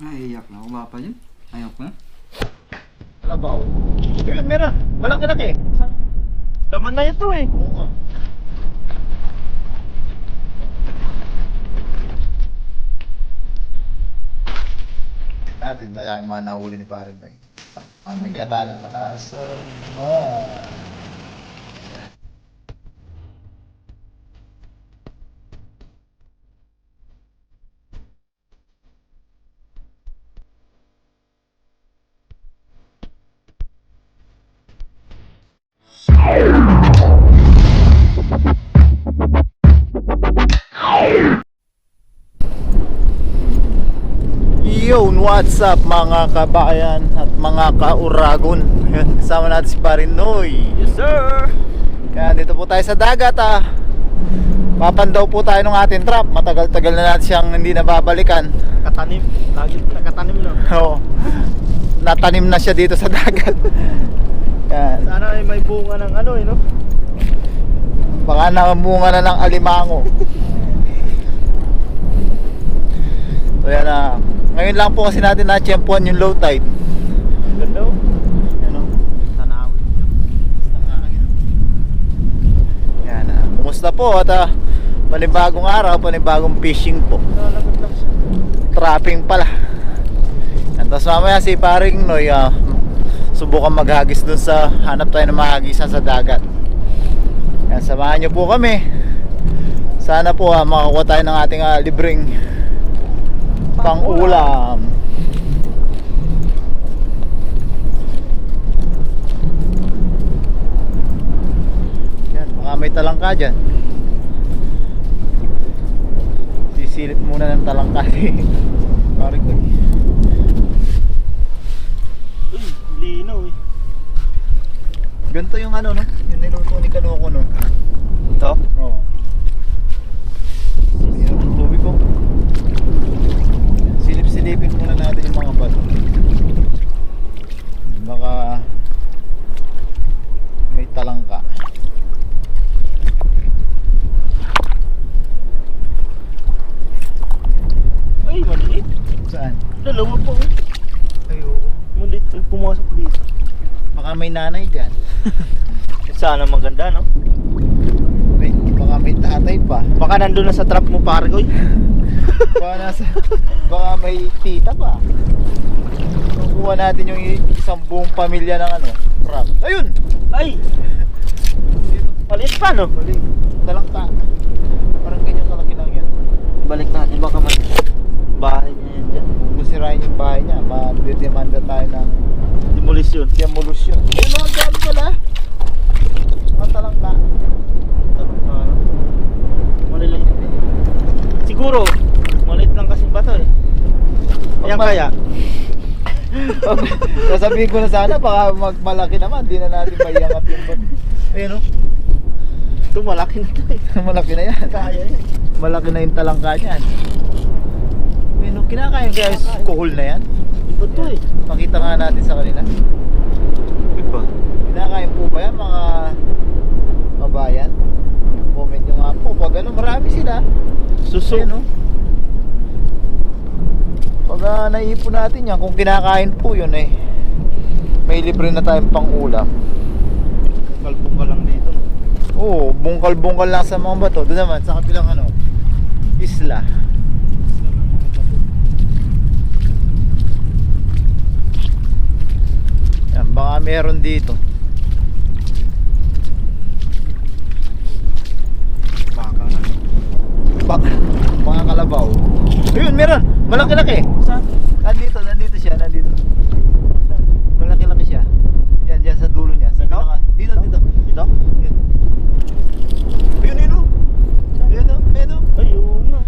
Naiiyak na. Umapa yun. Ayaw ko na. Kalabaw. Yun, meron. Malaki-laki. Laman na ito eh. Oo. Natin tayo yung mga nahuli ni Parin Bay. Ang may katala mataas. Yun, what's up mga kabayan at mga kauragon. Kasama natin si Parin Noy. Yes, sir! Kaya dito po tayo sa dagat Papandaw po tayo ng ating trap. Matagal-tagal na natin siyang hindi nababalikan. Katanim. Lagi nakatanim na. Oo. Natanim na siya dito sa dagat. Yan. Sana ay may bunga ng ano eh, no? Baka namunga na ng alimango. So yan ngayon lang po kasi natin na-champuan yung low tide. Ganda oh. Yan o. Tanawin. Yan kumusta po at panibagong araw, panibagong fishing po. Nalagot lang siya. Trapping pala. Yan, tapos mamaya si Paring Noy subukan maghagis dun sa hanap tayo ng mahagisan sa dagat. Yan, samahan nyo po kami. Sana po makakuha tayo ng ating libreng pang-ulam. Yan, baka may talangka dyan. Sisilip muna ng talangka. Pare ko. Uy, linaw eh. Ganito yung ano no? Yung niluto ni Kaloko no? Ito? Oo. Linaw ng tubig ko. Silip-silipin muna natin yung mga bato. Baka may talangka. Ay, maliit. Saan? Dalawa po. Ay oo. Maliit. Pumasok dito. Baka may nanay dyan. Sana maganda, no? Baka may tatay pa. Baka nandun na sa trap mo, pare ko. Baka may tita pa. Kukuha natin yung isang buong pamilya ng crab. Ayun! Ay! Maliit pa, no? Balik. Talangka. Parang ganyan kalaki lang yan. Balik natin, baka man bahay niya yan dyan. Kung sirain yung bahay niya, madidemanda tayo ng Demolition. demolition. Ayun o, ang dami pala. Mga talangka. Maliliit. Siguro, maliit lang kasing bato eh. Ayan kaya. Sasabihin ko na sana, baka magmalaki naman. Di na natin maiangat yung bato. Ayun o. Ito malaki na ito eh. Malaki na yan. Kaya yan. Malaki na yung talangka niyan. Ayun o, kinakain kaya kuhol na yan. Iba to eh. Pakita nga natin sa kanila. Iba. Kinakain po ba yan mga kabayan? Comment nyo nga po. Pag marami sila. Suso. Ayan, oh. Pag naipon natin yan, kung kinakain po yun may libre na tayong pang ulam. Kalpong ka lang dito. No? Oo, bungkal-bungkal lang sa mga bato. Doon naman, sa kabilang isla. Yan, baka meron dito. Baka nga. Baka, mga kalabaw. Ayun, meron. Malaki-laki. Saan? Nandito siya, nandito. Malaki-laki siya. Yan sa dulo niya. Sa Dito? dito. Dito? Yan. Ayun. Ayun. Ayun nga.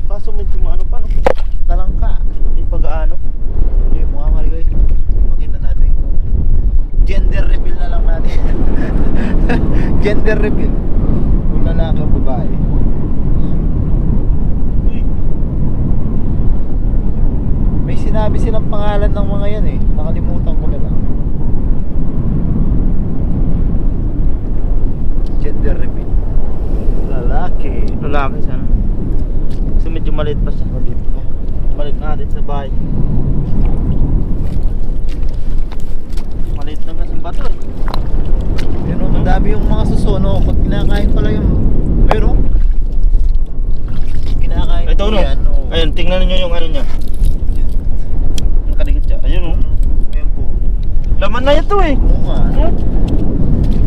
Kaso medyo maano pa no? Talangka. Hindi pag-aano. Yung mga marigoy. Makita natin. Gender reveal na lang natin. Gender reveal. Kung lalaki o babae. Uy. May sinabi silang pangalan ng mga yan nakalimutan ko na lang. Gender reveal. Lalaki. Lalaki sana. Kasi medyo maliit pa siya. Maliit pa. Balik natin sa bahay. Maliit lang kasing bato eh. Yun o, madami yung mga susono. Pag kinakain pala yung... Ayun o. Kinakain Ito po no. yan, o. Ayun, tingnan niyo yung ano niya. Yung kadikit siya. Ayun o. Ayun po. Laman na ito eh. Oo nga. Hmm?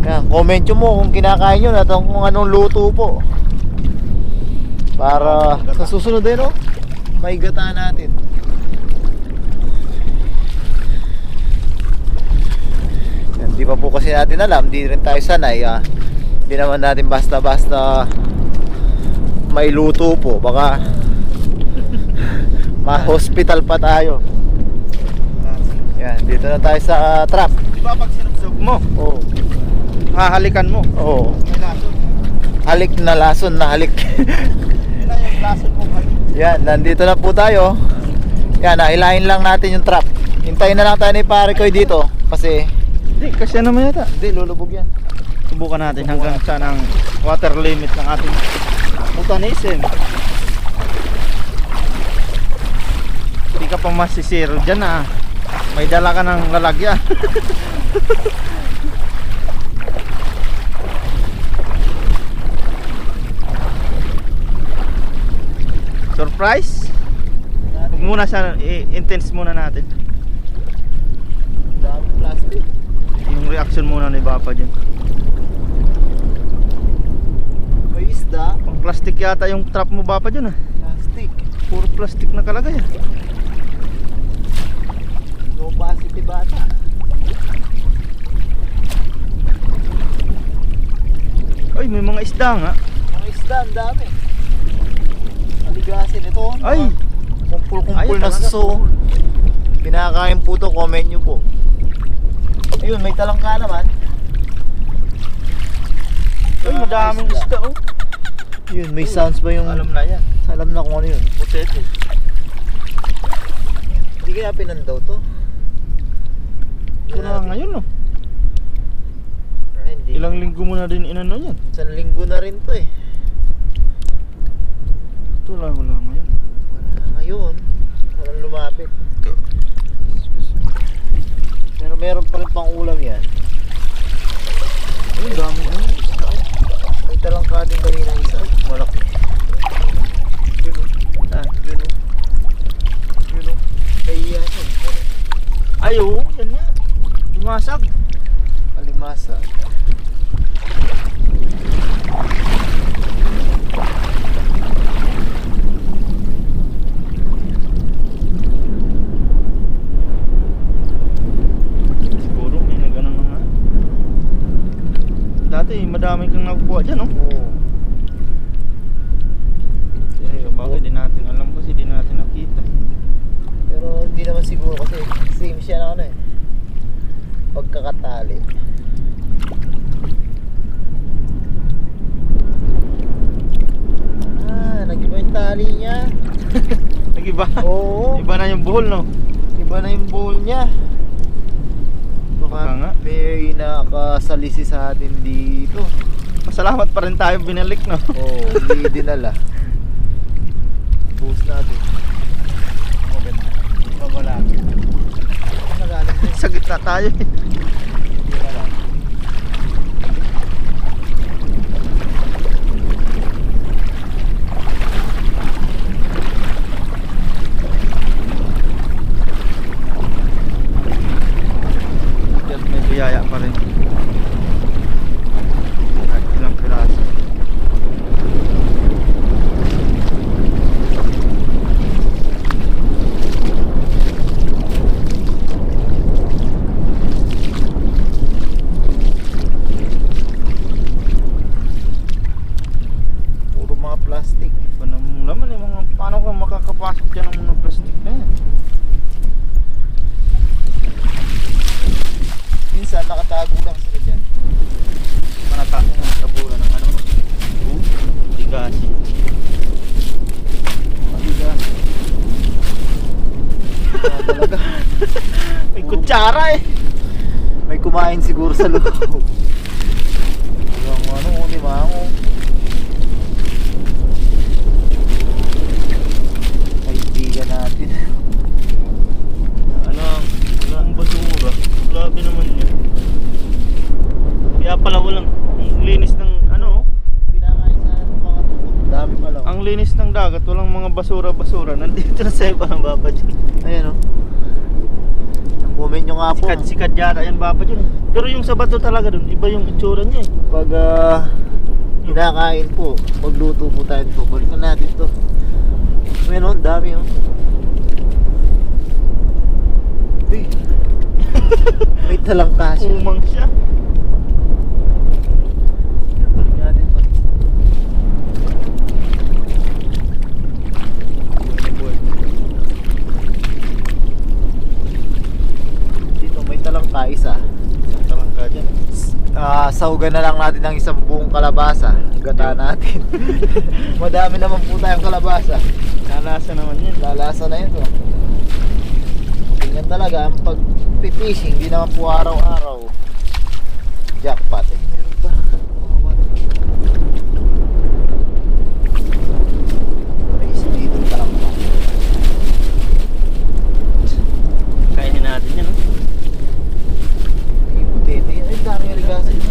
Kaya comment nyo mo kung kinakain nyo at kung anong luto po. Para sa susunod din o. Maigataan natin. Yan, di pa po kasi natin alam, di rin tayo sanay. Di naman natin basta-basta may luto po. Baka ma-hospital pa tayo. Yan, dito na tayo sa trap. Di ba pag sinubsob mo, Oo. hahalikan mo. Oo. May lason. Halik na lason na halik. Yun na yung lason mo halik. Yan, nandito na po tayo. Yan, hilahin lang natin yung trap. Hintayin na lang tayo ni pare ko dito. Kasi, Hindi, kasi naman yata. hindi, lulubog yan. Subukan natin hanggang saan ang water limit ng ating mutanism. Hindi ka pa masisiro dyan ah. May dala ka ng lalagyan. Surprise? Huwag muna siya, intense muna natin. Dami plastic. Yung reaction muna ni Papa dyan. May isda. Pang plastic yata yung trap mo Papa dyan ah. Plastic. Puro plastic na kalagay ah. Low capacity bata. Ay, may mga isda nga. Mga isda, ang dami. Aligasin ito. Ay! Kumpul-kumpul Ayun, na talaga, suso. Kinakain po to, comment nyo po. Ayun, may talangka naman. Ay, madaming isda oh. Yun, may sounds ba yung... Alam na yan. Alam na kung ano yun. Butete. Hindi kaya pinandaw to. Ito na ngayon oh. Ay, hindi. Ilang linggo mo na din inano yan. Isang linggo na rin to eh. Ito lang wala ngayon. Wala ngayon. Walang lumapit. Pero meron pa rin pang ulam yan. Ay, dami ano. May talangka din kanina isa. Malaki. Yun o. Ah, Yun o. Yun o. Kaya yan. ay oo, yan nga. Dumasag. Alimasa. Siguro may nag-ano na nga. Dati madami kang nakukuha dyan oh. Oo. So, bakit di natin alam kasi di natin nakita. Pero hindi naman siguro kasi same siya na ano eh. Pagkakatali. Nag-iba yung tali niya. Nag-iba? Oo. Iba na yung buhol no? Iba na yung bowl niya. Baka nga. May nakasalisi sa atin dito. Masalamat pa rin tayo binalik no? Oo, hindi dinala. Buhos natin. Maganda. Mamalaki. Nagaling din. Sa gitna tayo eh. Hindi malaki. Yan, may biyaya pa rin. At ilang piraso. Puro mga plastic. Iba na mong laman eh, mga paano ka makakapasok dyan ng mga plastic na yan? Minsan nakatago lang sila dyan. Taburan ng ano? Ligasi. Ligasi. Talaga. May kutsara eh. May kumain siguro sa loob. Hanggang ano, di ba? Kaibigan natin. walang mga basura-basura. Nandito na sa iba ng Papa John. Ayan o. Comment nyo nga po. Sikat yata yan Papa John. Pero yung sa bato talaga dun, iba yung itsura niya eh. Pag kinakain po, magluto po tayo dito. Balikan natin to. Ayan o, dami o. Uy. May talangkas. Umang siya. Balik natin to. Dito may talangka isa. Isang talangka dyan. Saugan na lang natin ng isang buong kalabasa. Gata natin. Madami naman po tayong kalabasa. Nalasa naman yun. Lalasa na yun to. Ganyan talaga ang pag-fishing, hindi naman po araw-araw. Jackpot. Eh, meron ba? May isa dito lang pa. Kainin natin yan, no? Ay, putete. Ay, dami aligasin.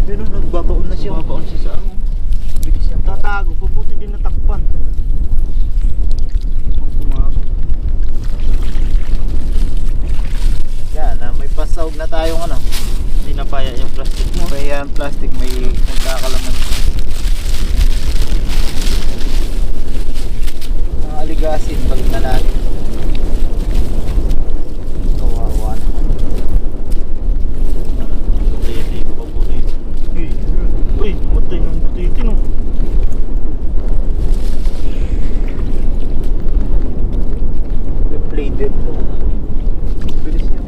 Pero nagbabaon na siya. Babaon siya sa ano. Bilis yan. Tatago, puputi din natakpan. Ang pumasok. Yan, may pasawag na tayong ano. Hindi na paya yung plastic mo. May plastic, may nagkakalaman. Mga aligasin, balik na natin. Kawawa naman. Pwede ko pa puti. Uy, matay ng butiti, no? Play dead to. Bilis nyo.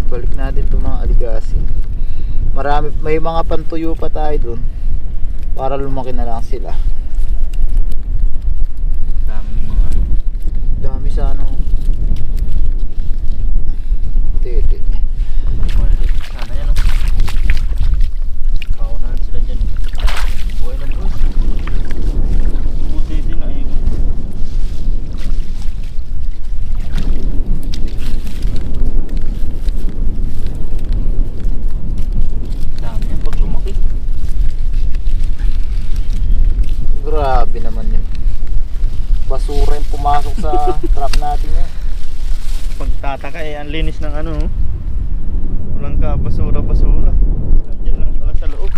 Balik natin itong mga aligasin. Marami, may mga pantuyo pa tayo dun para lumaki na lang sila. Daming mga ano. Dami sana oh. Tete. Malilit sana yan, no? Kaunahan sila dyan. Buhay na bro. Butiti na eh. Dami yan pag lumaki. Grabe naman yun. Basura yung pumasok sa trap natin yan. Pagtataka eh, ang linis ng ano. Oh. Walang ka basura-basura. Nandiyan lang pala sa loob.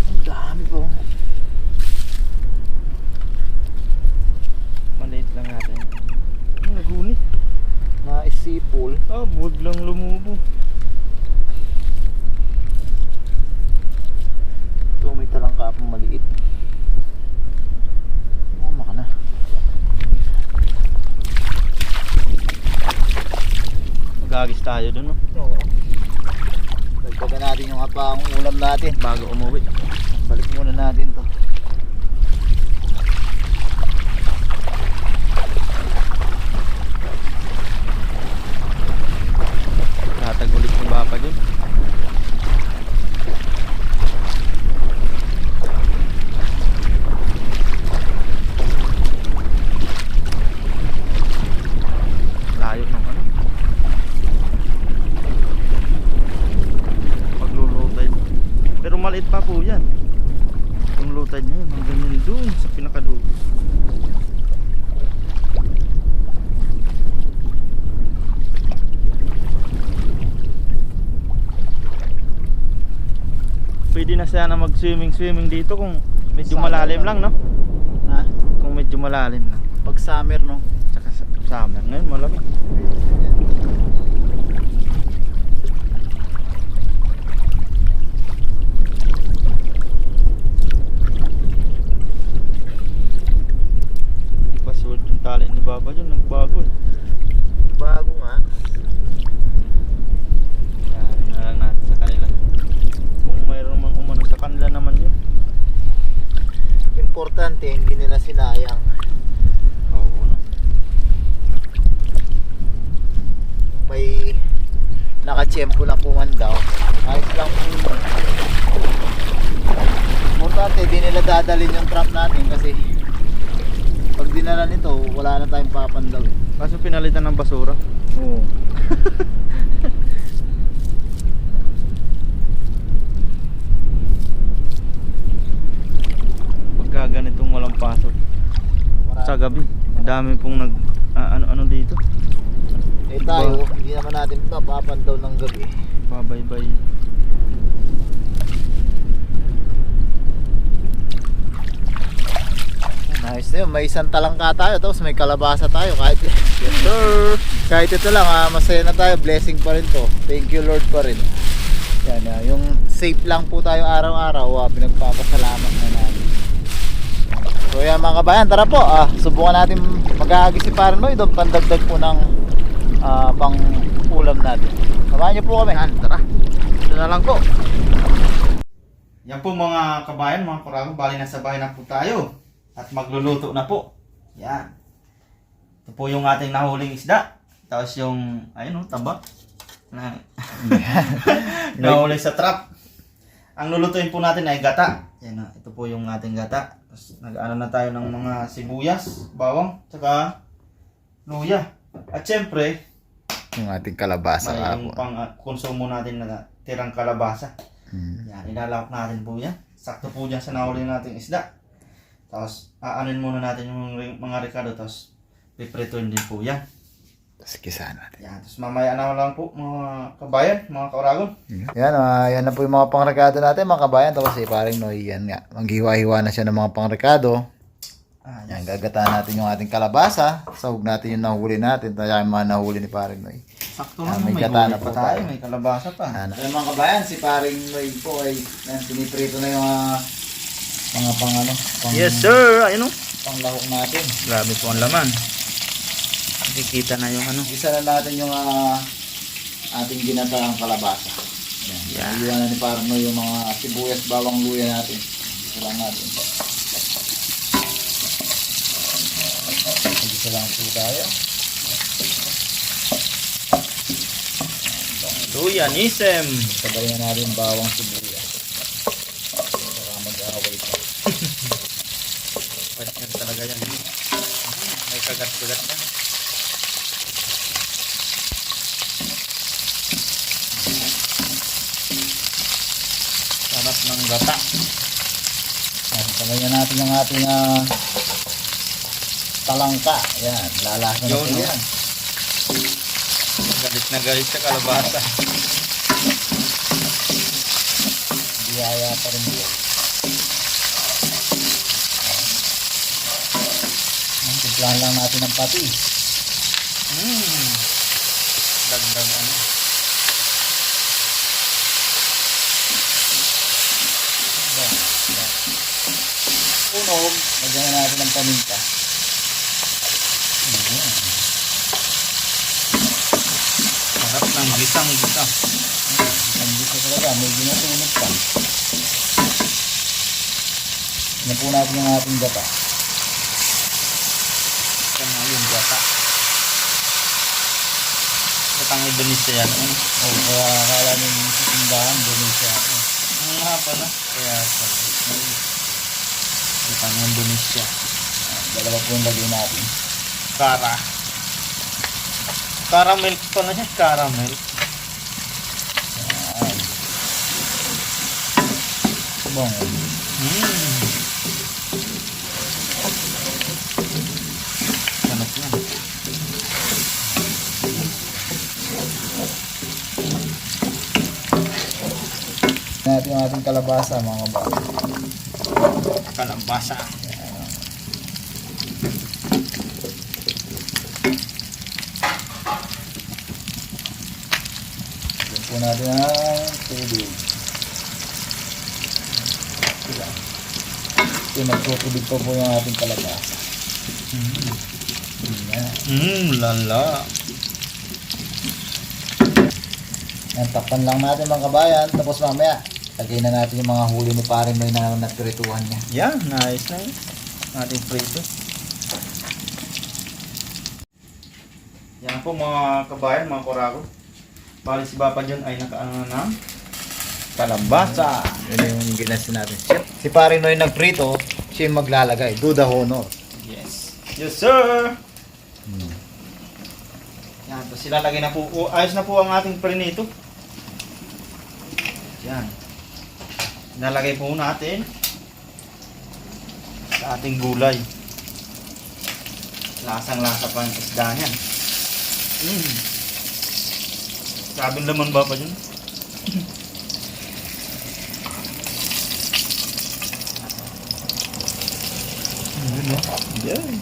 Ang dami po. Maliit lang natin. Ang naguni. Naisipol. Ah, buwag lang lumubo. Ito may talangka pang maliit. Mama ka na. Magagis tayo dun, no? Oo. Dagdagan natin yung apang ulam natin. Bago umuwi. Balik muna natin to. Tatag ulit ng bapa dun. Layo ng ano. Paglulutay. Pero maliit pa po yan. Yung lutay niya yun, hanggang yun dun sa pinakadulo. Pwede na sana mag-swimming dito kung medyo Summer malalim lang. lang, no? Ha? Kung medyo malalim lang. Pag summer no? Tsaka sa summer ngayon malamig. Hindi pa sulit yung tali ni Baba dyan, nagbago eh. Bago nga. Yan na lang natin sa kanila. Kung mayroon mang umano sa kanila naman yun. Importante hindi nila sinayang. Oo, no? May nakachempo na puman daw. Ayos lang po yun. importante, di nila dadalhin yung trap natin kasi pag dinala nito, wala na tayong papandaw eh. Kaso pinalitan ng basura. Oo. Pagka ganitong walang pasok sa gabi, ang dami pong ano dito. Eh tayo, hindi naman natin mapapandaw ng gabi. Babaybay. Nice na yun, may isang talangka tayo tapos may kalabasa tayo kahit Yes sir. kahit ito lang masaya na tayo, blessing pa rin to. Thank you Lord pa rin. Yan, yung safe lang po tayo araw-araw, pinagpapasalamat na natin. So yan mga kabayan, tara po, subukan natin mag-aagis si Paranoy doon, pandagdag po ng pang ulam natin. Samahan niyo po kami. Yan, tara. Ito na lang po. Yan po mga kabayan, mga kurago, bali nasa bahay na po tayo. At magluluto na po. Yan. Ito po yung ating nahuling isda. Tapos yung, ayun o, taba. Nahuli sa trap. Ang lulutuin po natin ay gata. Yan na, ito po yung ating gata. Tapos nag-ano na tayo ng mga sibuyas, bawang, tsaka luya. At syempre, Yung ating kalabasa may nga yung po. pang konsumo natin na tirang kalabasa. Hmm. Yan, ilalawak natin po yan. Sakto po dyan sa nahuli nating isda. Tapos, aanin muna natin yung mga ricado. Tapos, piprituin din po yan. Tapos kisahan natin. Yan, tapos mamaya na lang po mga kabayan, mga kauragon. Yan, yan na po yung mga pangrekado natin mga kabayan. Tapos parang Noy, yan nga. Maghiwa-hiwa na siya ng mga pangrekado. Yan, gagataan natin yung ating kalabasa. Sahog natin yung nahuli natin. Tayo yung mga nahuli ni parang Noy. Sakto Yan, naman, may may gata gulay na pa po tayo, tayo. may kalabasa pa. Yan mga kabayan, si paring Noy po ay yan, piniprito na yung mga pang Yes sir, ayun o. panglahok natin. Grabe po ang laman. Nakikita na yung ano. Isa na natin yung ating ginataang kalabasa. Yan. Yan. Iwan na ni Parno yung mga sibuyas, bawang luya natin. Isa lang natin. Isa lang po tayo. Luya, nisem. Sabayan natin bawang sibuyas. Para mag-away pa. Partner talaga yan. May kagat-kagat yan. Sarap ng gata. Sabayan natin yung ating talangka. Yan, lalasa na Yun, po no? yan. Galit na galit sa kalabasa. Biyaya pa rin po. Timplahan lang natin ng patis. Dagdag ano. Unog, lagyan na natin ng paminta. Ayan. Sarap ng gisang-gisa. Ang gusto talaga, may ginasunog pa. Yan po natin yung ating gata. Ito na yung gata. Gatang Indonesia yan. Ano? Kaya akala nyo yung sisimbahan, doon siya ako. Ang nga pala. Kaya pala. Gatang Indonesia. Dalawa po yung lagay natin. Kara. Caramel pala siya. Caramel. Ayan. Bong. Sarap yan. Natin yung ating kalabasa mga kabayan. Kalabasa. Yan po natin ang tubig. Okay, magtutubig pa po yung ating kalabasa. Yan. Lala. Yan, takpan lang natin mga kabayan. Tapos mamaya, lagay na natin yung mga huli ni paring may na nagprituhan niya. Yan, nice na yun. Ating prito. Yan po mga kabayan, mga korago. Bali si Papa John ay nakaano na. kalabasa. Yun yung ginasin natin. Si Paring Noy nagprito, siya yung maglalagay. Do the honor. Yes. Yes, sir! Yan, tapos ilalagay na po. Ayos na po ang ating prinito. Yan. Ilalagay po natin sa ating gulay. Lasang-lasa pa ang isda niyan. Sabing laman ba pa dyan? Yan.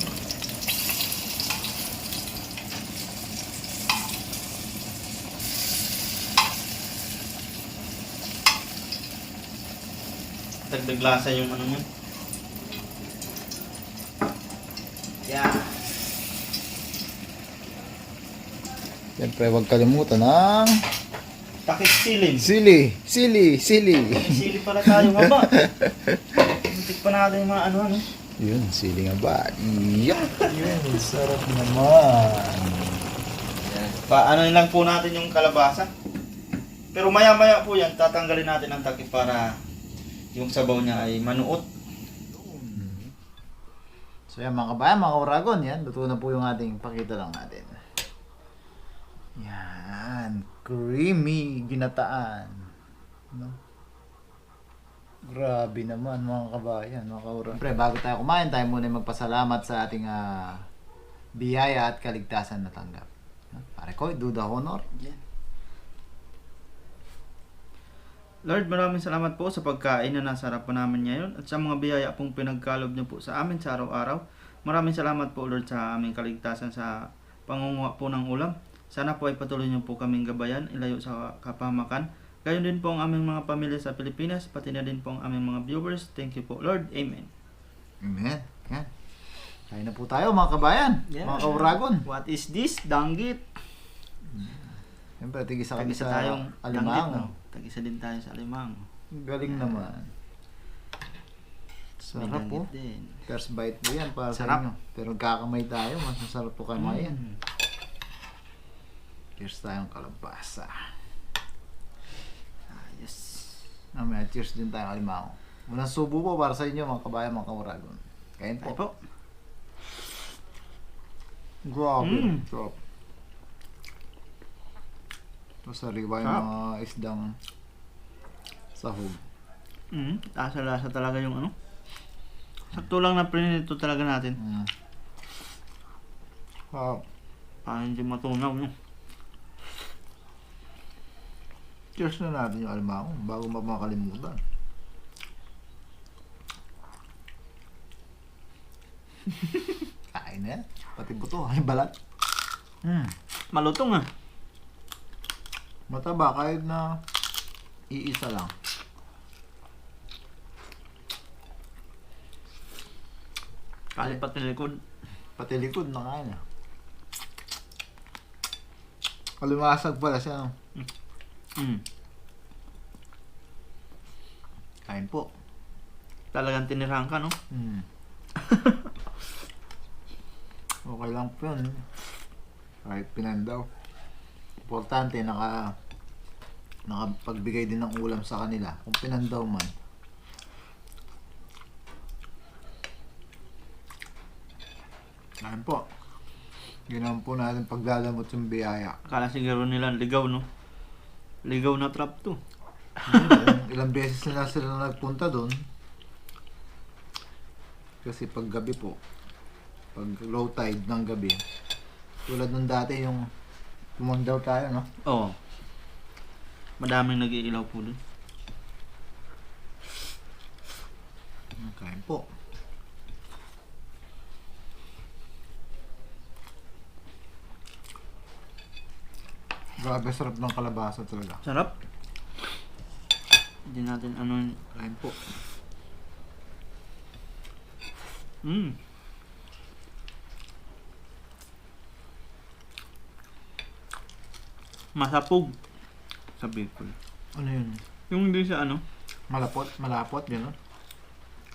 Dagdag lasa yung ano mo. Yan. Siyempre, huwag kalimutan ng Takip silim. sili. Sili pala tayo nga ba? Muntik pa natin yung mga ano. Yun, sili nga ba? Yun, sarap naman. Paano lang po natin yung kalabasa. Pero maya-maya po yan, tatanggalin natin ang takip para yung sabaw niya ay manuot. So yan mga kabayan, mga uragon, yan. Luto na po yung ating pakita lang natin. Yan, creamy ginataan. No? Grabe naman mga kabayan, mga kauragon. Siyempre, bago tayo kumain, tayo muna magpasalamat sa ating biyaya at kaligtasan na tanggap. Pare ko, do the honor. Yan. Lord, maraming salamat po sa pagkain na nasa harapan namin ngayon at sa mga biyaya pong pinagkalob niyo po sa amin sa araw-araw. Maraming salamat po Lord sa aming kaligtasan sa pangunguha po ng ulam. Sana po ay patuloy niyo po kaming gabayan, ilayo sa kapahamakan. Gayon din po ang aming mga pamilya sa Pilipinas, pati na din po ang aming mga viewers. Thank you po Lord. Amen. Amen. Yan. Kain na po tayo mga kabayan, mga kauragon. What is this? Danggit. Siyempre, tigisa kami Tagisa sa tayong alimango. danggit, no? Tagisa din tayo sa alimango. Galing naman. May Sarap po. danggit din. First bite po yan para sa Sarap. inyo. Pero kakamay tayo, mas masarap po kamayan. Mm. Cheers tayong kalabasa. Yes. Mamaya, cheers din tayong alimango. Unang subo po para sa inyo mga kabayan, mga kauragon. Kain Tayo po. po. Grabe. Sarap. Ito sariwa yung Sarap. mga isdang sahog. Lasa-lasa talaga yung ano. Sakto lang na prinito talaga natin. Sarap. Para hindi matunaw, no? Cheers na natin yung alimango bago makalimutan. Kain na yan. Pati buto, ay balat. Malutong ah. Mataba kahit na iisa lang. Kahit pati likod. Pati likod na kain na. Kalimasag pala siya. No? Kain po. Talagang tinirahan ka, no? Okay lang po yun. Kahit pinandaw. Importante nakapagbigay din ng ulam sa kanila. Kung pinandaw man. Kain po. Ginawa po natin pagdadamot yung biyaya. Akala siguro nila ligaw, no? Ligaw na trap to. Ilang beses na sila nagpunta doon. Kasi pag gabi po, pag low tide ng gabi, tulad nung dati yung pumandaw tayo, no? Oo. Madaming nag-iilaw po dun. Kain po. Grabe, sarap ng kalabasa talaga. Sarap. Hindi natin ano. Kain po. Masapog. Sa Bicol. Ano yun? Yung hindi sa ano? Malapot, gano'n.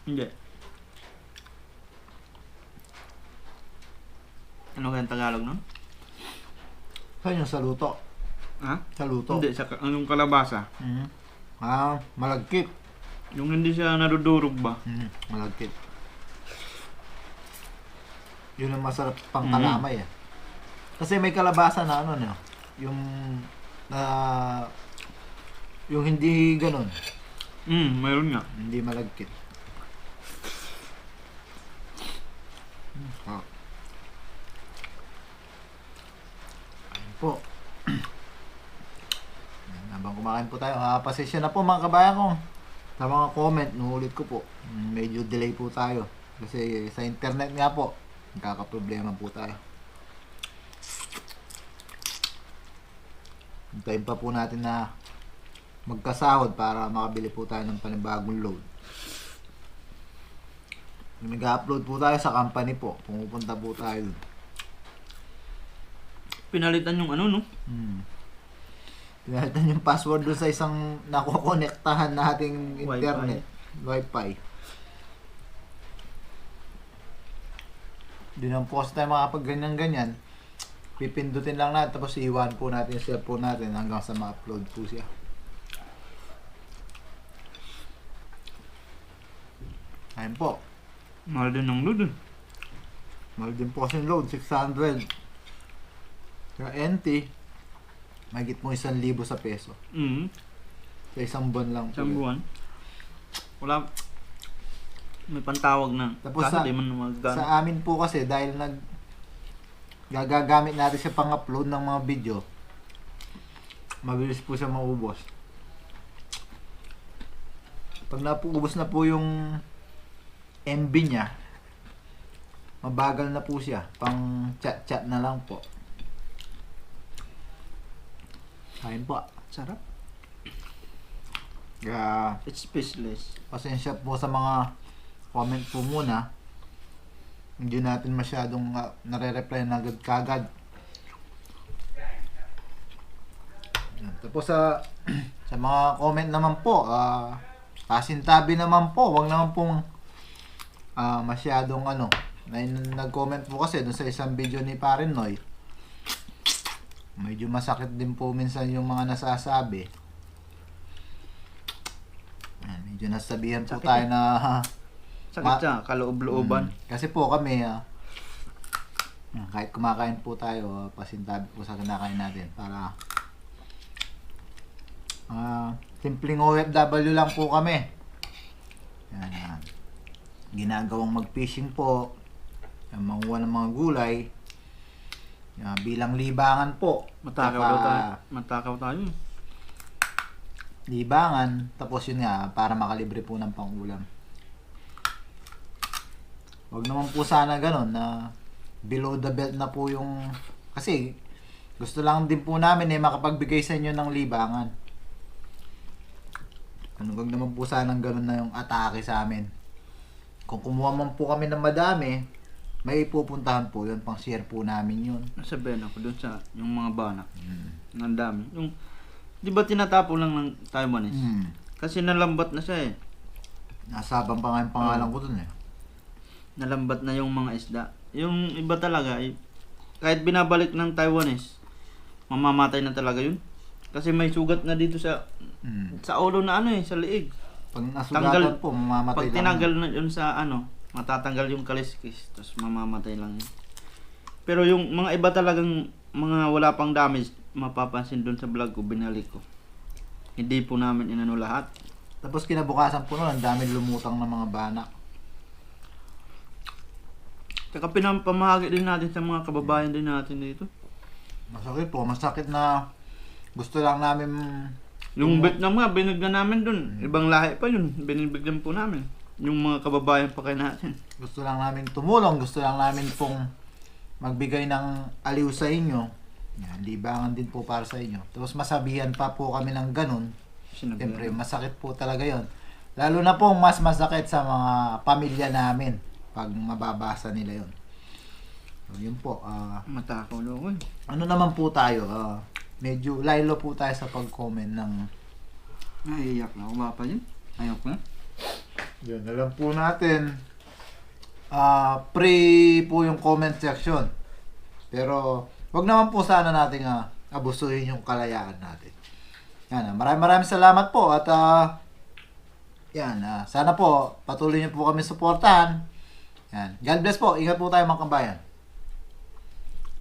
Hindi. Ano kayang Tagalog, no? Saan yung sa luto? Ha? Sa luto? Hindi, sa anong kalabasa. Malagkit. Yung hindi siya nadudurog ba? Malagkit. Yun ang masarap pang Mhm. kalamay Kasi may kalabasa na ano no, yung yung hindi ganun, Mayroon nga. hindi malagkit. Ayun po. Yan, habang kumakain po tayo, pasensya na po mga kabayan ko. Sa mga comment, nuulit ko po. Medyo delay po tayo. Kasi sa internet nga po, nagkakaproblema po tayo. Hintayin pa po natin na magkasahod para makabili po tayo ng panibagong load. Nag-upload po tayo sa company po. Pumupunta po tayo dun. Pinalitan yung ano, no? Pinalitan yung password dun sa isang nakokonektahan nating internet. Wi-Fi. Di naman po kasi tayo makapag ganyan-ganyan. Pipindutin lang natin tapos iwan po natin yung cellphone natin hanggang sa ma-upload po siya. Ayun po. Mahal din ng load. Mahal din po kasi yung load. 600. Kaya NT, mahigit mo 1,000 sa peso. Sa isang buwan lang po. Isang buwan. Wala. May pantawag na. Tapos Kaso sa- di man magkano. Sa amin po kasi dahil gagagamit natin siya pang-upload ng mga video, mabilis po siya maubos. Pag napuubos na po yung MB niya, mabagal na po siya. Pang chat-chat na lang po. Ayun po. Sarap. Kaya, It's spaceless. pasensya po sa mga comment po muna. Hindi natin masyadong nare-reply na agad kagad. Yan. Tapos sa mga comment naman po, kasintabi naman po, wag naman pong masyadong may nag-comment po kasi dun sa isang video ni Parin Noy. Medyo masakit din po minsan yung mga nasasabi. Yan, medyo nasabihan po Sakit tayo na Sakit siya, kaloob-looban. kasi po kami kahit kumakain po tayo, pasintabi po sa kinakain natin para simpleng OFW lang po kami. Yan, ginagawang mag-fishing po, manguha ng mga gulay, bilang libangan po. Matakaw daw tayo. Matakaw tayo. Libangan, tapos yun nga, para makalibre po ng pangulam. Wag naman po sana ganun na below the belt na po yung, kasi gusto lang din po namin makapagbigay sa inyo ng libangan. Wag naman po sana ganun na yung atake sa amin. Kung kumuha man po kami ng madami, may pupuntahan po yun, pang share po namin yun. Nasabihan ako dun sa yung mga banak. Ang dami. Yung, di ba tinatapo lang ng Taiwanese? Kasi nalambat na siya eh. Nasabang pa nga yung pangalan ko dun Nalambat na yung mga isda. Yung iba talaga, kahit binabalik ng Taiwanese, mamamatay na talaga yun. Kasi may sugat na dito sa ulo na sa liig. Pag nasugatan po, Pag mamamatay lang. tinanggal na yun sa matatanggal yung kaliskis, tapos mamamatay lang yun. Pero yung mga iba talagang mga wala pang damage, mapapansin dun sa vlog ko, binalik ko. Hindi po namin inano lahat. Tapos kinabukasan po nun, ang dami lumutang ng mga banak. Tsaka pinampamahagi din natin sa mga kababayan din natin dito. Masakit po, masakit na gusto lang namin. Yung Vietnam nga, binigyan namin dun. Ibang lahi pa yun, binibigyan po namin. Yung mga kababayan pa kayo natin. Gusto lang namin tumulong, gusto lang namin pong magbigay ng aliw sa inyo. Yan, libangan din po para sa inyo. Tapos masabihan pa po kami ng ganun. Siyempre, masakit po talaga yon. Lalo na po, mas masakit sa mga pamilya namin pag mababasa nila yon. So, yun po. Matakaw loko eh. Ano naman po tayo? Medyo laylo po tayo sa pag-comment ng... Naiiyak na ako ba pa yun? Ayok na. Yun, alam po natin. Pre po yung comment section. Pero, wag naman po sana natin abusuhin yung kalayaan natin. Yan, maraming salamat po at yan, sana po patuloy niyo po kami suportahan. Yan. God bless po. Ingat po tayo mga kabayan.